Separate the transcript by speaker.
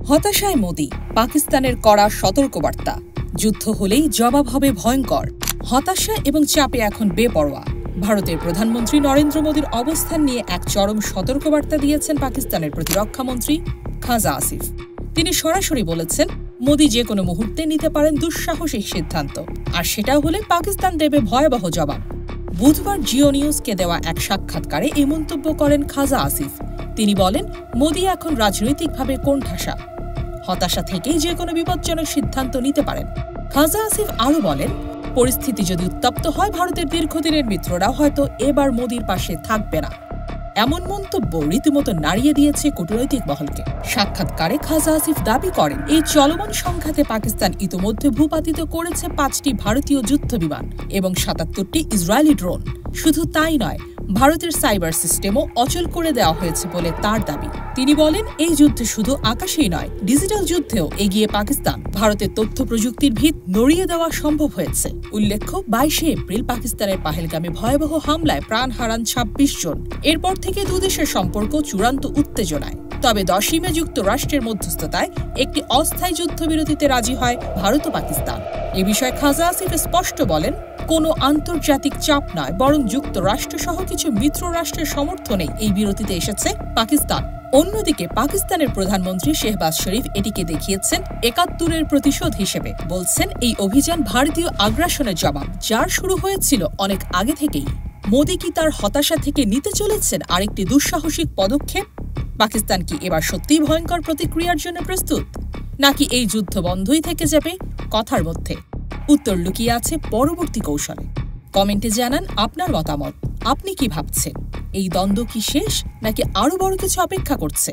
Speaker 1: হতাশায় মোদি, পাকিস্তানের কড়া সতর্কবার্তা। যুদ্ধ হলেই জবাব হবে ভয়ঙ্কর। হতাশা এবং চাপে এখন বেপরোয়া। ভারতের প্রধানমন্ত্রী নরেন্দ্র মোদির অবস্থান নিয়ে এক চরম সতর্কবার্তা দিয়েছেন পাকিস্তানের প্রতিরক্ষামন্ত্রী খাজা আসিফ। তিনি সরাসরি বলেছেন, মোদি যে কোনো মুহূর্তে নিতে পারেন দুঃসাহসিক সিদ্ধান্ত, আর সেটা হলে পাকিস্তান দেবে ভয়াবহ জবাব। বুধবার জিও নিউজকে দেওয়া এক সাক্ষাৎকারে এই মন্তব্য করেন খাজা আসিফ। তিনি বলেন, মোদি এখন রাজনৈতিকভাবে কোণঠাসা, হতাশা থেকেই যে কোনো বিপজ্জনক সিদ্ধান্ত নিতে পারেন। খাজা আসিফ আরও বলেন, পরিস্থিতি যদি উত্তপ্ত হয়, ভারতের দীর্ঘদিনের মিত্ররাও হয়তো এবার মোদির পাশে থাকবে না। এমন মন্তব্য রীতিমতো নাড়িয়ে দিয়েছে কূটনৈতিক মহলকে। সাক্ষাৎকারে খাজা আসিফ দাবি করেন, এই চলমান সংঘাতে পাকিস্তান ইতোমধ্যে ভূপাতিত করেছে 5টি ভারতীয় যুদ্ধবিমান এবং 77টি ইসরায়েলি ড্রোন। শুধু তাই নয়, ভারতের সাইবার সিস্টেমও অচল করে দেওয়া হয়েছে বলে তার দাবি। তিনি বলেন, এই যুদ্ধে শুধু আকাশেই নয়, ডিজিটাল যুদ্ধেও এগিয়ে পাকিস্তান। ভারতের তথ্য প্রযুক্তির ভিত নড়িয়ে দেওয়া সম্ভব হয়েছে। উল্লেখ্য, 22শে এপ্রিল পাকিস্তানের পাহেলগামে ভয়াবহ হামলায় প্রাণ হারান 26 জন। এরপর থেকে দুদেশের সম্পর্ক চূড়ান্ত উত্তেজনায়। তবে 10ই মে যুক্তরাষ্ট্রের মধ্যস্থতায় একটি অস্থায়ী যুদ্ধবিরতিতে রাজি হয় ভারত ও পাকিস্তান। এ বিষয়ে খাজা আসিফ স্পষ্ট বলেন, কোনো আন্তর্জাতিক চাপ নয়, বরং যুক্তরাষ্ট্র সহ কিছু মিত্র রাষ্ট্রের সমর্থনেই এই বিরতিতে এসেছে পাকিস্তান। অন্যদিকে পাকিস্তানের প্রধানমন্ত্রী শেহবাজ শরীফ এটিকে দেখিয়েছেন ৭১-এর প্রতিশোধ হিসেবে। বলছেন, এই অভিযান ভারতীয় আগ্রাসনের জবাব, যার শুরু হয়েছিল অনেক আগে থেকেই। মোদি কি তার হতাশা থেকে নিতে চলেছেন আরেকটি দুঃসাহসিক পদক্ষেপ? পাকিস্তান কি এবার সত্যিই ভয়ঙ্কর প্রতিক্রিয়ার জন্য প্রস্তুত, নাকি এই যুদ্ধ বন্ধই থেকে যাবে কথার মধ্যে? উত্তর লুকিয়ে আছে পরবর্তী কৌশলে। কমেন্টে জানান আপনার মতামত। আপনি কি ভাবছেন? এই দ্বন্দ্ব কি শেষ, নাকি আরও বড় কিছু অপেক্ষা করছে?